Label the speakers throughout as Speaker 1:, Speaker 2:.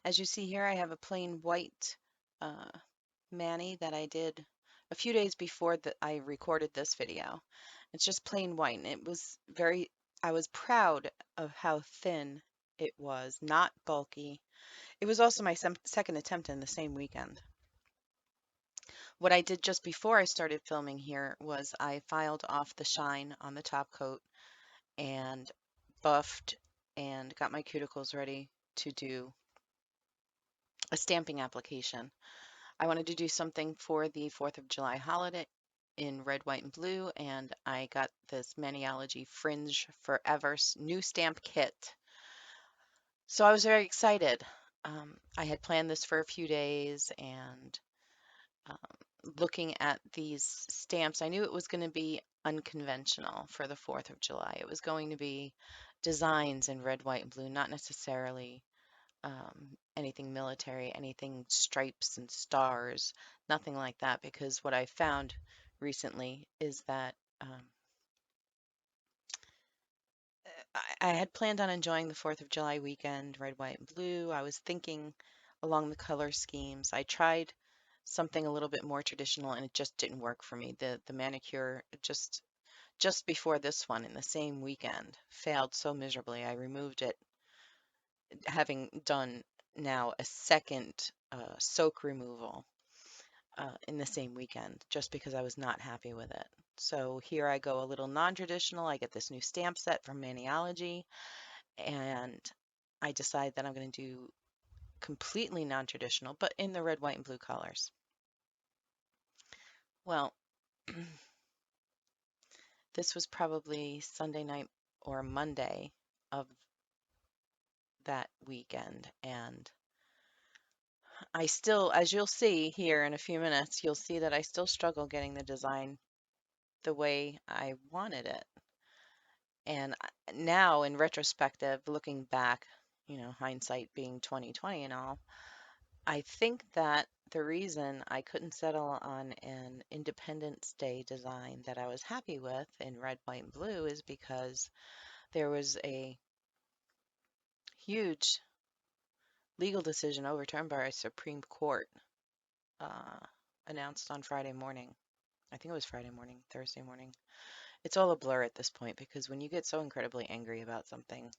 Speaker 1: As you see here, I have a plain white uh, mani that I did a few days before that I recorded this video. It's just plain white, and I was proud of how thin it was, not bulky. It was also my second attempt in the same weekend. What I did just before I started filming here was I filed off the shine on the top coat and buffed and got my cuticles ready to do a stamping application. I wanted to do something for the 4th of July holiday in red, white, and blue, and I got this Maniology Fringe Forever new stamp kit. So I was very excited. I had planned this for a few days, and looking at these stamps, I knew it was going to be unconventional for the 4th of July. It was going to be designs in red, white, and blue, not necessarily anything military, anything stripes and stars, nothing like that, because what I found recently is that I had planned on enjoying the 4th of July weekend, red, white, and blue. I was thinking along the color schemes. I tried something a little bit more traditional and it just didn't work for me. The manicure just before this one in the same weekend failed so miserably. I removed it having done now a second soak removal in the same weekend just because I was not happy with it. So here I go a little non-traditional. I get this new stamp set from Maniology, and I decide that I'm going to do completely non-traditional, but in the red, white, and blue colors. Well, this was probably Sunday night or Monday of that weekend, and I still, as you'll see here in a few minutes, you'll see that I still struggle getting the design the way I wanted it. And now in retrospective, looking back, hindsight being 2020 and all, I think that the reason I couldn't settle on an Independence Day design that I was happy with in red, white, and blue is because there was a huge legal decision overturned by our Supreme Court uh, announced on Friday morning. I think it was Friday morning, Thursday morning. It's all a blur at this point because when you get so incredibly angry about something,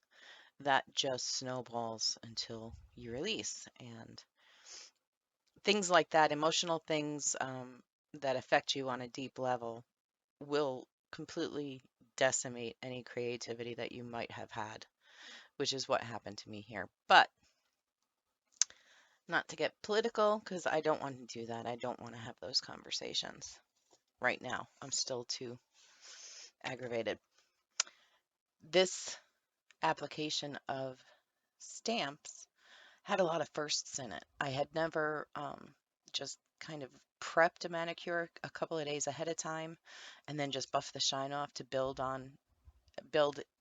Speaker 1: that just snowballs until you release. And things like that, emotional things that affect you on a deep level, will completely decimate any creativity that you might have had, which is what happened to me here. But not to get political, because I don't want to do that. I don't want to have those conversations right now. I'm still too aggravated. This application of stamps had a lot of firsts in it. I had never just kind of prepped a manicure a couple of days ahead of time and then just buff the shine off to build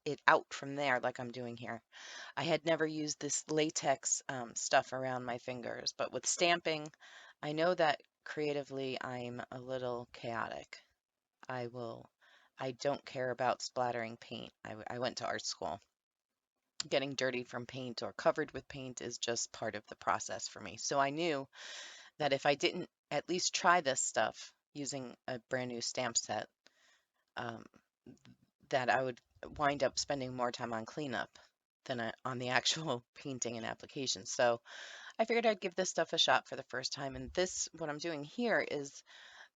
Speaker 1: it out from there like I'm doing here. I had never used this latex stuff around my fingers, but with stamping, I know that creatively I'm a little chaotic. I will, I don't care about splattering paint. I went to art school. Getting dirty from paint or covered with paint is just part of the process for me. So I knew that if I didn't at least try this stuff using a brand new stamp set, um, that I would wind up spending more time on cleanup than on the actual painting and application. So I figured I'd give this stuff a shot for the first time. And this, what I'm doing here is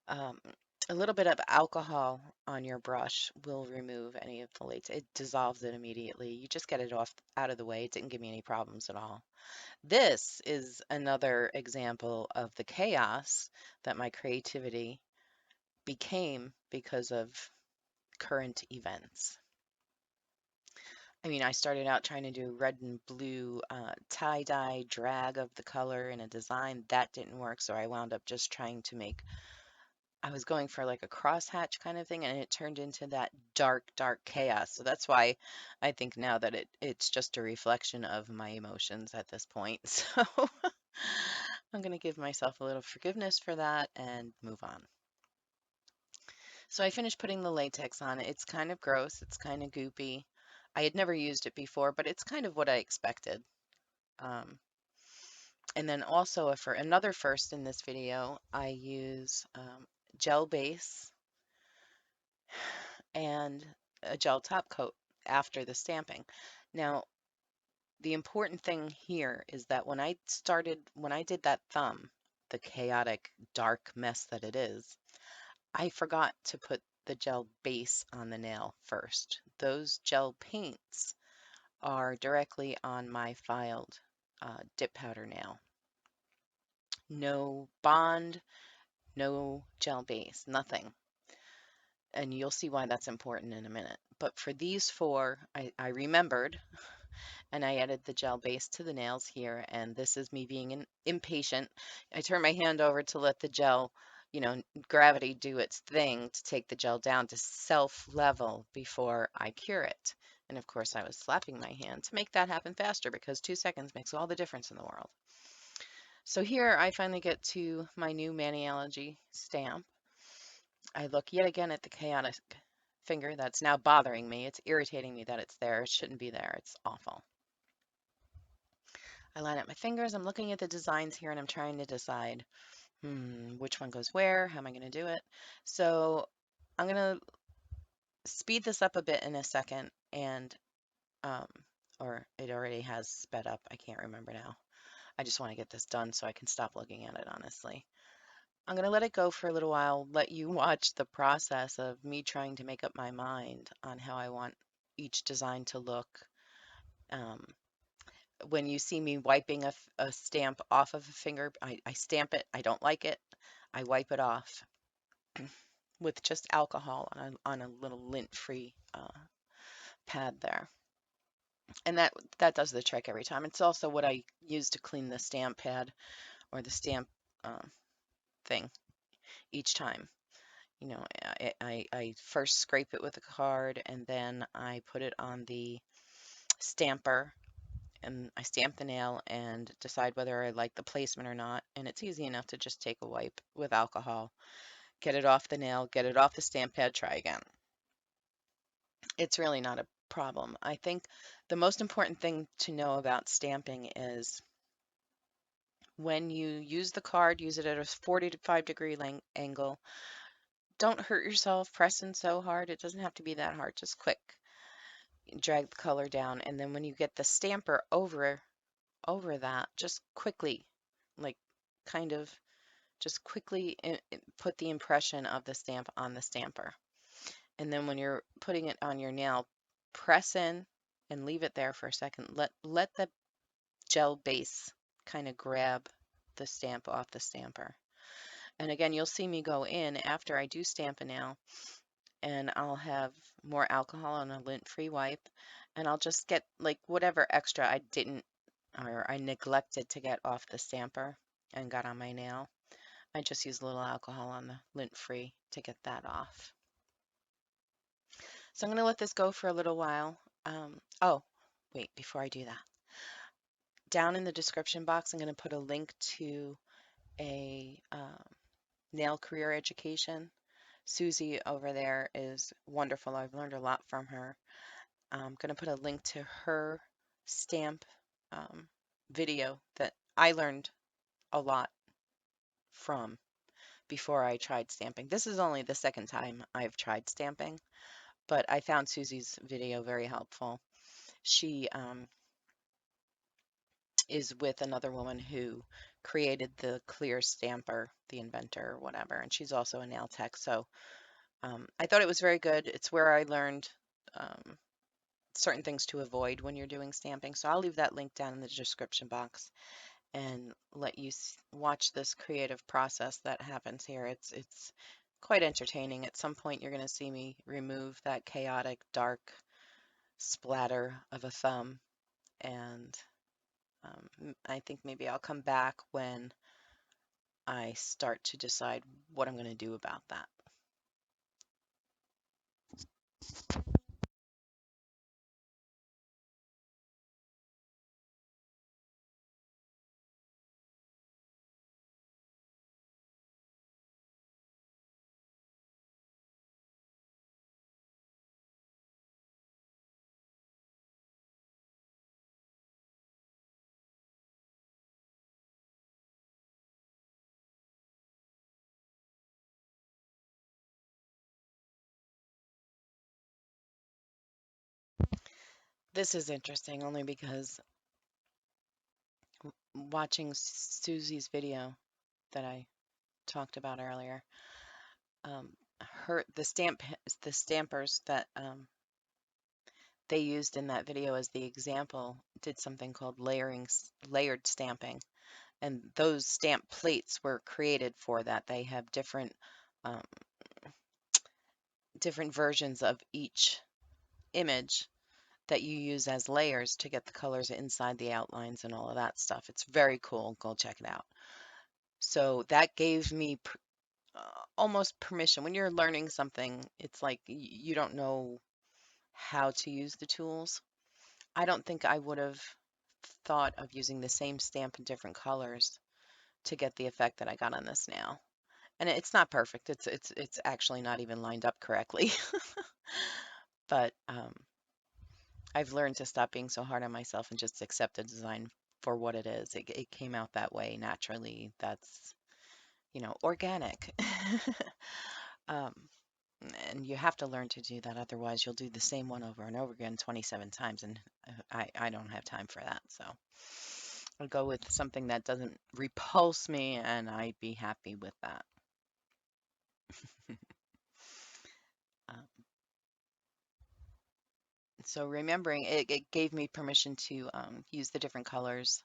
Speaker 1: um, a little bit of alcohol on your brush will remove any of the latex. It dissolves it immediately. You just get it off out of the way. It didn't give me any problems at all. This is another example of the chaos that my creativity became because of current events. I mean, I started out trying to do red and blue tie-dye drag of the color in a design. That didn't work, so I wound up just trying to make, I was going for like a crosshatch kind of thing, and it turned into that dark, dark chaos. So that's why I think now that it's just a reflection of my emotions at this point. So I'm going to give myself a little forgiveness for that and move on. So I finished putting the latex on. It's kind of gross. It's kind of goopy. I had never used it before, but it's kind of what I expected. Um, And then also for another first in this video, I use gel base and a gel top coat after the stamping. Now, the important thing here is that when I did that thumb, the chaotic dark mess that it is, I forgot to put the gel base on the nail first. Those gel paints are directly on my filed dip powder nail. No bond, no gel base, nothing. And you'll see why that's important in a minute. But for these four, I remembered and I added the gel base to the nails here. And this is me being impatient. I turn my hand over to let the gel, gravity do its thing to take the gel down to self level before I cure it. And of course, I was slapping my hand to make that happen faster because 2 seconds makes all the difference in the world. So here I finally get to my new Maniology stamp. I look yet again at the chaotic finger that's now bothering me. It's irritating me that it's there. It shouldn't be there. It's awful. I line up my fingers. I'm looking at the designs here and I'm trying to decide, which one goes where? How am I going to do it? So I'm going to speed this up a bit in a second and, um, or it already has sped up. I can't remember now. I just want to get this done so I can stop looking at it, honestly. I'm going to let it go for a little while, let you watch the process of me trying to make up my mind on how I want each design to look. Um, when you see me wiping a stamp off of a finger, I stamp it, I don't like it, I wipe it off with just alcohol on a little lint-free pad there. And that does the trick every time. It's also what I use to clean the stamp pad or the stamp um, thing each time. I first scrape it with a card and then I put it on the stamper and I stamp the nail and decide whether I like the placement or not. And it's easy enough to just take a wipe with alcohol, get it off the nail, get it off the stamp pad, try again. It's really not a problem. I think the most important thing to know about stamping is when you use the card, use it at a 45-degree angle. Don't hurt yourself pressing so hard. It doesn't have to be that hard, just quick. Drag the color down, and then when you get the stamper over that, just quickly, like kind of just quickly put the impression of the stamp on the stamper. And then when you're putting it on your nail, press in and leave it there for a second. Let the gel base kind of grab the stamp off the stamper. And again, you'll see me go in after I do stamp a nail and I'll have more alcohol on a lint-free wipe and I'll just get like whatever extra I didn't or I neglected to get off the stamper and got on my nail. I just use a little alcohol on the lint-free to get that off. So I'm going to let this go for a little while. Oh, wait, before I do that, down in the description box, I'm going to put a link to a nail career education. Susie over there is wonderful. I've learned a lot from her. I'm going to put a link to her stamp video that I learned a lot from before I tried stamping. This is only the second time I've tried stamping, but I found Susie's video very helpful. She is with another woman who created the clear stamper, the inventor or whatever, and she's also a nail tech. So I thought it was very good. It's where I learned certain things to avoid when you're doing stamping. So I'll leave that link down in the description box and let you watch this creative process that happens here. It's quite entertaining. At some point, you're going to see me remove that chaotic, dark splatter of a thumb, and I think maybe I'll come back when I start to decide what I'm going to do about that. This is interesting only because watching Susie's video that I talked about earlier, um, the stampers that they used in that video as the example did something called layered stamping, and those stamp plates were created for that. They have um, different versions of each image that you use as layers to get the colors inside the outlines and all of that stuff. It's very cool. Go check it out. So that gave me almost permission. When you're learning something, it's like you don't know how to use the tools. I don't think I would have thought of using the same stamp in different colors to get the effect that I got on this now. And it's not perfect. It's actually not even lined up correctly. But I've learned to stop being so hard on myself and just accept the design for what it is. It came out that way naturally. That's, organic. Um, and you have to learn to do that. Otherwise, you'll do the same one over and over again 27 times. And I don't have time for that. So I'll go with something that doesn't repulse me, and I'd be happy with that. Um, so remembering it gave me permission to use the different colors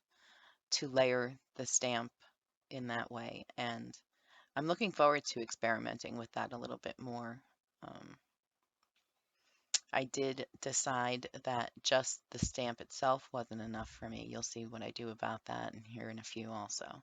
Speaker 1: to layer the stamp in that way. And I'm looking forward to experimenting with that a little bit more. Um, I did decide that just the stamp itself wasn't enough for me. You'll see what I do about that and here in a few also.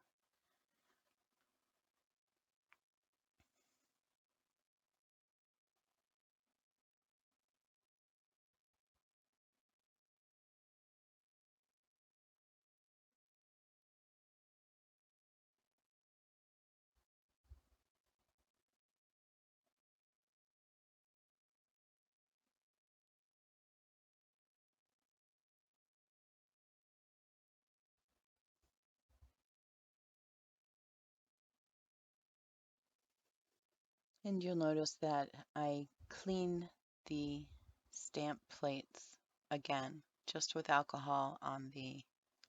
Speaker 1: And you'll notice that I clean the stamp plates again, just with alcohol on the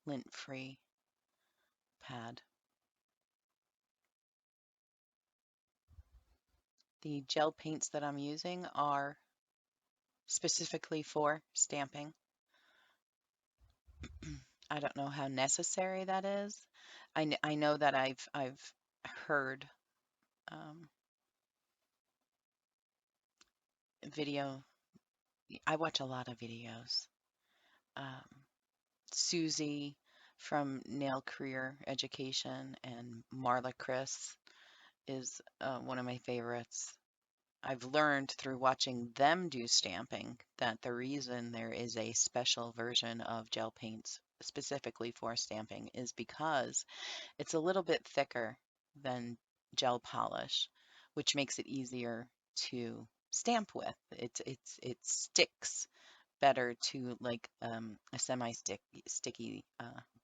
Speaker 1: lint-free pad. The gel paints that I'm using are specifically for stamping. I don't know how necessary that is. I know that I've heard um, video. I watch a lot of videos. Um, Susie from Nail Career Education and Marla Chris is one of my favorites. I've learned through watching them do stamping that the reason there is a special version of gel paints specifically for stamping is because it's a little bit thicker than gel polish, which makes it easier to stamp with. It sticks better to like a sticky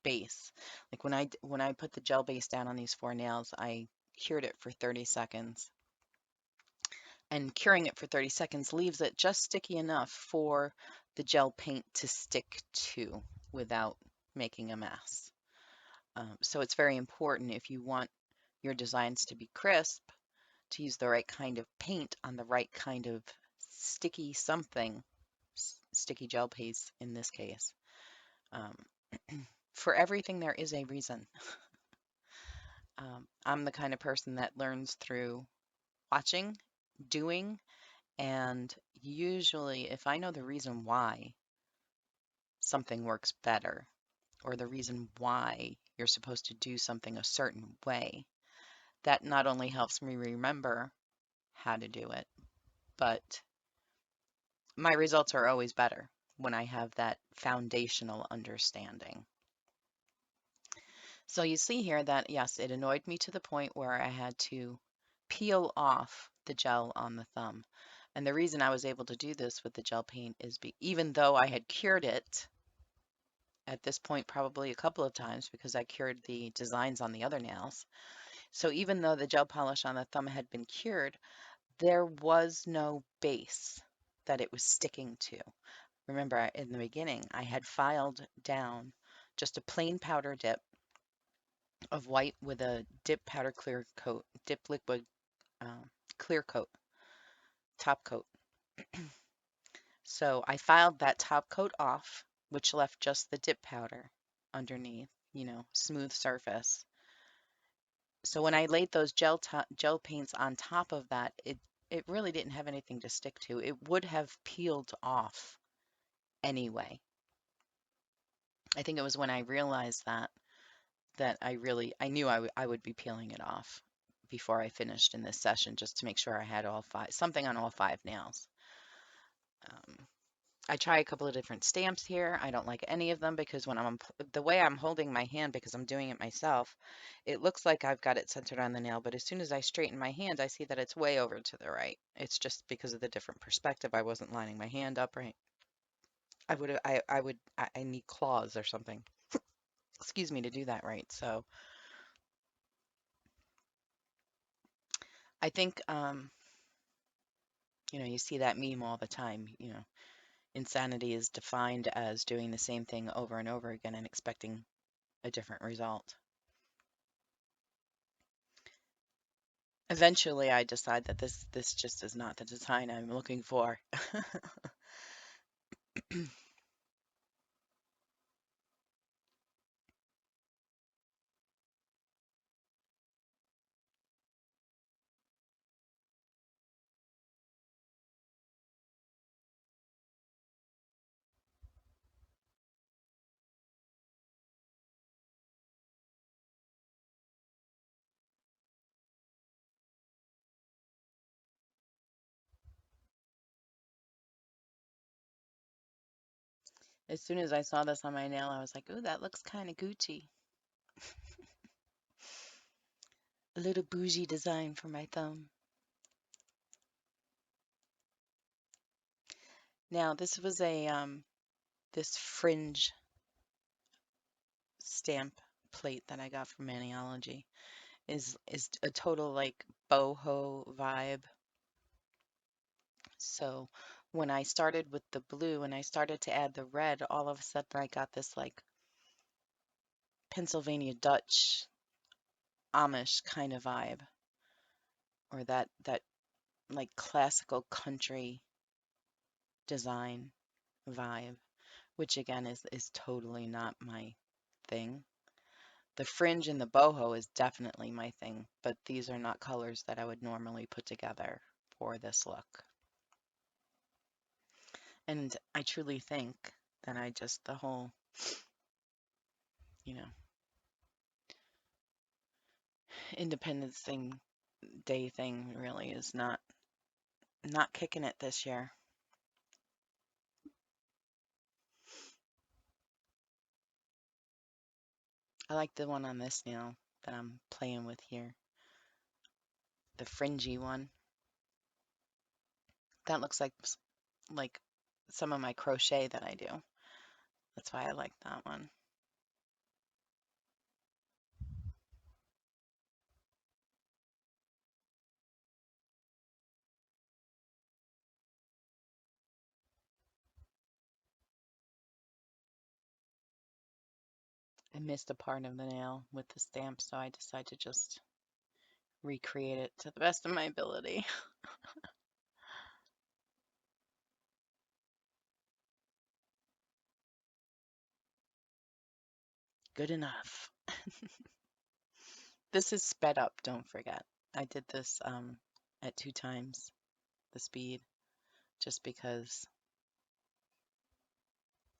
Speaker 1: base. Like when I put the gel base down on these four nails, I cured it for 30 seconds. And curing it for 30 seconds leaves it just sticky enough for the gel paint to stick to without making a mess. So it's very important if you want your designs to be crisp to use the right kind of paint on the right kind of sticky something, sticky gel paste in this case. Um, for everything, there is a reason. I'm the kind of person that learns through watching, doing, and usually if I know the reason why something works better or the reason why you're supposed to do something a certain way, that not only helps me remember how to do it, but my results are always better when I have that foundational understanding. So you see here that, yes, it annoyed me to the point where I had to peel off the gel on the thumb. And the reason I was able to do this with the gel paint is even though I had cured it at this point probably a couple of times because I cured the designs on the other nails. So even though the gel polish on the thumb had been cured, there was no base that it was sticking to. Remember, in the beginning, I had filed down just a plain powder dip of white with a dip powder clear coat, dip liquid clear coat, top coat. So I filed that top coat off, which left just the dip powder underneath, smooth surface. So when I laid those gel paints on top of that, it really didn't have anything to stick to. It would have peeled off anyway. I think it was when I realized that I knew I would be peeling it off before I finished in this session just to make sure I had something on all five nails. Um, I try a couple of different stamps here. I don't like any of them because the way I'm holding my hand, because I'm doing it myself, it looks like I've got it centered on the nail, but as soon as I straighten my hand, I see that it's way over to the right. It's just because of the different perspective. I wasn't lining my hand up right. I need claws or something, excuse me, to do that right. So I think, you see that meme all the time, insanity is defined as doing the same thing over and over again and expecting a different result. Eventually, I decide that this just is not the design I'm looking for. As soon as I saw this on my nail, I was like, "Ooh, that looks kind of Gucci. A little bougie design for my thumb." Now, this was this fringe stamp plate that I got from Maniology is a total like boho vibe. So when I started with the blue and I started to add the red, all of a sudden I got this like Pennsylvania Dutch Amish kind of vibe, or that like classical country design vibe, which again is totally not my thing. The fringe and the boho is definitely my thing, but these are not colors that I would normally put together for this look. And I truly think that the whole, you know, Independence Day thing really is not kicking it this year. I like the one on this nail that I'm playing with here, the fringy one. That looks like some of my crochet that I do. That's why I like that one. I missed a part of the nail with the stamp, so I decided to just recreate it to the best of my ability. Good enough. This is sped up, don't forget. I did this at 2 times the speed just because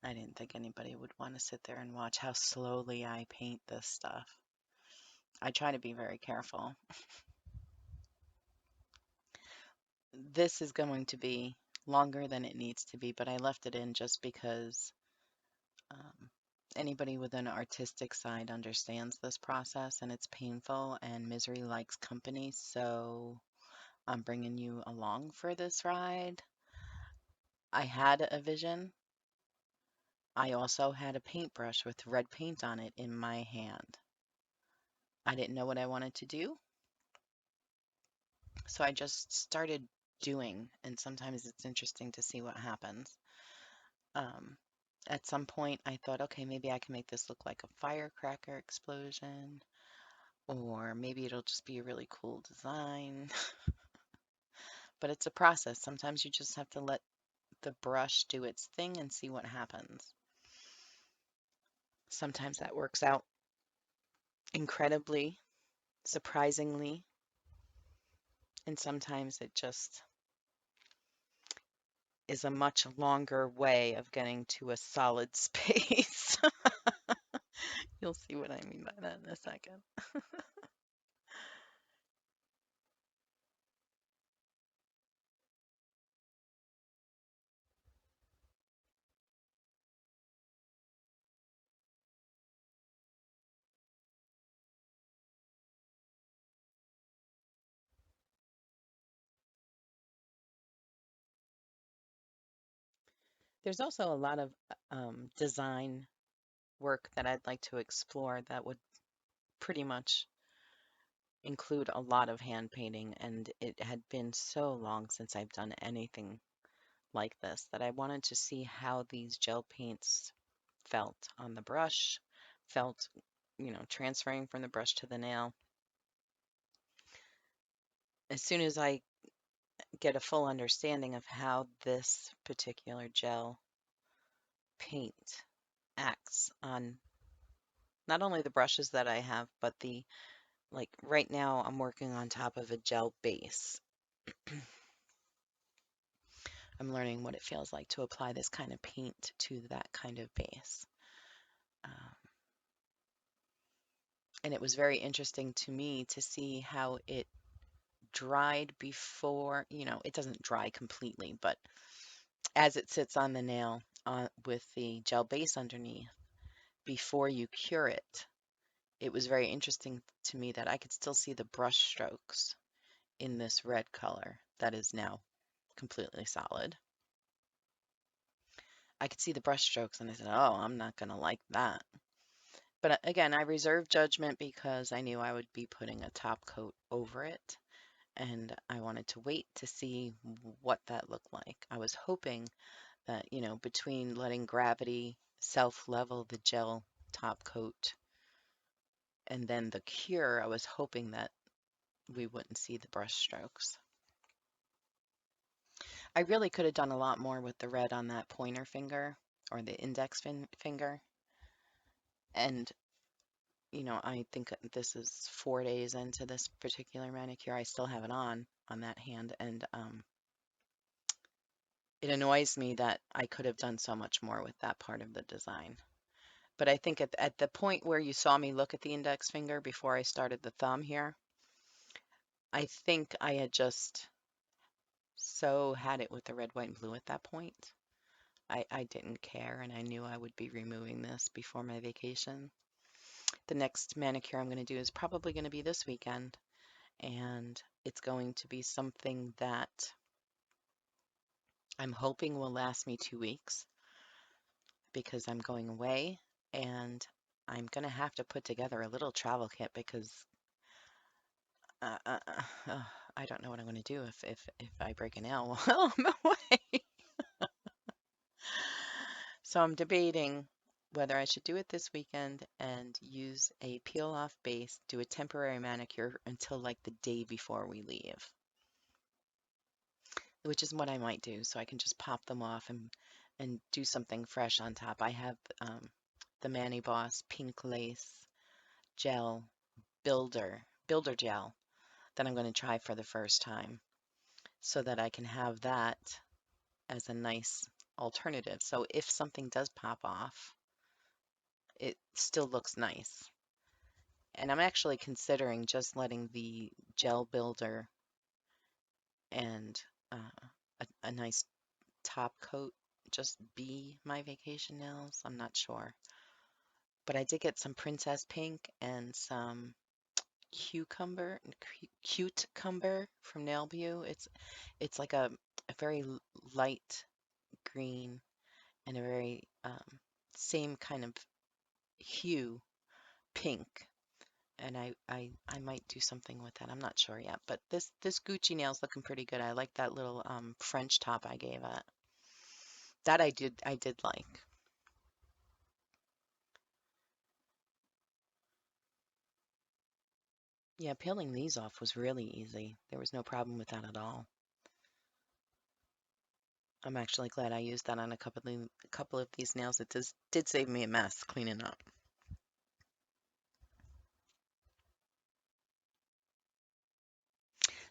Speaker 1: I didn't think anybody would want to sit there and watch how slowly I paint this stuff. I try to be very careful. This is going to be longer than it needs to be, but I left it in just because um, anybody with an artistic side understands this process and it's painful and misery likes company. So I'm bringing you along for this ride. I had a vision. I also had a paintbrush with red paint on it in my hand. I didn't know what I wanted to do, so I just started doing, and sometimes it's interesting to see what happens. Um, at some point, I thought, okay, maybe I can make this look like a firecracker explosion, or maybe it'll just be a really cool design. But it's a process. Sometimes you just have to let the brush do its thing and see what happens. Sometimes that works out incredibly, surprisingly, and sometimes it just is a much longer way of getting to a solid space. You'll see what I mean by that in a second. There's also a lot of design work that I'd like to explore that would pretty much include a lot of hand painting, and it had been so long since I've done anything like this that I wanted to see how these gel paints felt on the brush, felt, transferring from the brush to the nail. As soon as I get a full understanding of how this particular gel paint acts on not only the brushes that I have, but like right now I'm working on top of a gel base. I'm learning what it feels like to apply this kind of paint to that kind of base. Um, and it was very interesting to me to see how it dried before, it doesn't dry completely, but as it sits on the nail with the gel base underneath, before you cure it, it was very interesting to me that I could still see the brush strokes in this red color that is now completely solid. I could see the brush strokes and I said, oh, I'm not going to like that. But again, I reserved judgment because I knew I would be putting a top coat over it. And I wanted to wait to see what that looked like. I was hoping that, between letting gravity self-level the gel top coat and then the cure, I was hoping that we wouldn't see the brush strokes. I really could have done a lot more with the red on that pointer finger or the index finger. And, I think this is 4 days into this particular manicure. I still have it on that hand. And it annoys me that I could have done so much more with that part of the design. But I think at the point where you saw me look at the index finger before I started the thumb here, I think I had just so had it with the red, white, and blue at that point. I didn't care, and I knew I would be removing this before my vacation. The next manicure I'm going to do is probably going to be this weekend, and it's going to be something that I'm hoping will last me 2 weeks because I'm going away, and I'm going to have to put together a little travel kit because uh, uh, uh, uh, I don't know what I'm going to do if I break a nail while I'm away. So I'm debating whether I should do it this weekend and use a peel off base, do a temporary manicure until like the day before we leave, which is what I might do. So I can just pop them off and do something fresh on top. I have the Mani Boss Pink Lace Gel Builder Gel that I'm going to try for the first time so that I can have that as a nice alternative. So if something does pop off, it still looks nice. And I'm actually considering just letting the gel builder and a nice top coat just be my vacation nails. I'm not sure. But I did get some Princess Pink and some cucumber, cumber from Nailview. It's like a very light green and a very same kind of hue pink. And I might do something with that. I'm not sure yet. But this Gucci nail's looking pretty good. I like that little French top I gave it. That I did like. Yeah, peeling these off was really easy. There was no problem with that at all. I'm actually glad I used that on a couple of these nails. It did save me a mess cleaning up.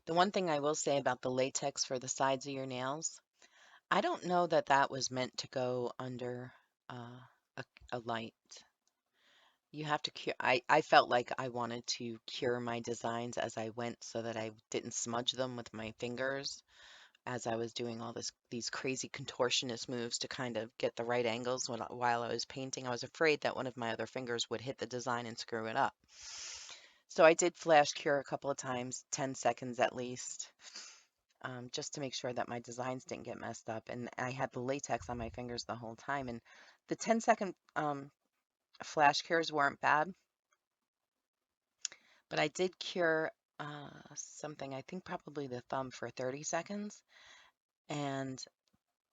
Speaker 1: The one thing I will say about the latex for the sides of your nails, I don't know that that was meant to go under uh, a light. You have to cure. I felt like I wanted to cure my designs as I went so that I didn't smudge them with my fingers as I was doing all these crazy contortionist moves to kind of get the right angles while I was painting. I was afraid that one of my other fingers would hit the design and screw it up. So I did flash cure a couple of times, 10 seconds at least, just to make sure that my designs didn't get messed up. And I had the latex on my fingers the whole time. And the 10-second flash cures weren't bad, but I did cure something, I think probably the thumb for 30 seconds. And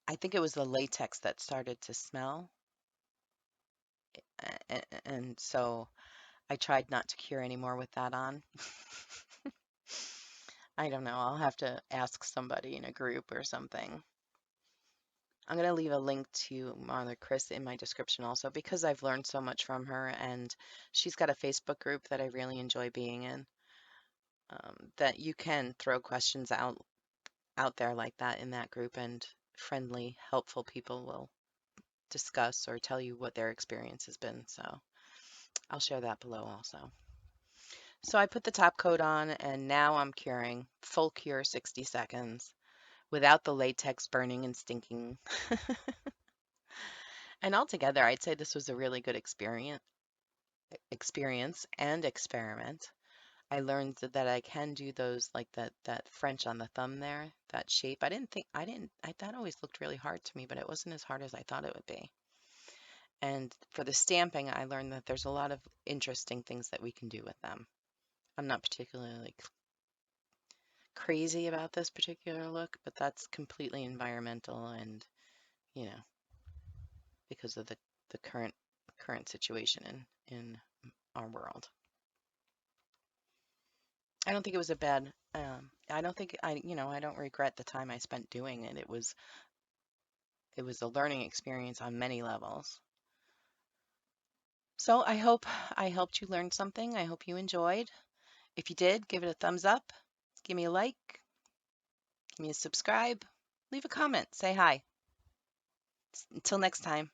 Speaker 1: I think it was the latex that started to smell. And so I tried not to cure anymore with that on. I don't know. I'll have to ask somebody in a group or something. I'm going to leave a link to Mother Chris in my description also because I've learned so much from her, and she's got a Facebook group that I really enjoy being in. That you can throw questions out there like that in that group, and friendly, helpful people will discuss or tell you what their experience has been. So I'll share that below also. So I put the top coat on and now I'm curing, full cure 60 seconds without the latex burning and stinking. And altogether, I'd say this was a really good experience and experiment. I learned that I can do those like that French on the thumb there, that shape. I thought it always looked really hard to me, but it wasn't as hard as I thought it would be. And for the stamping, I learned that there's a lot of interesting things that we can do with them. I'm not particularly crazy about this particular look, but that's completely environmental and, you know, because of the current situation in our world. I don't think it was a bad I don't think I don't regret the time I spent doing it. It was a learning experience on many levels. So I hope I helped you learn something. I hope you enjoyed. If you did, give it a thumbs up, give me a like, give me a subscribe, leave a comment, say hi. Until next time.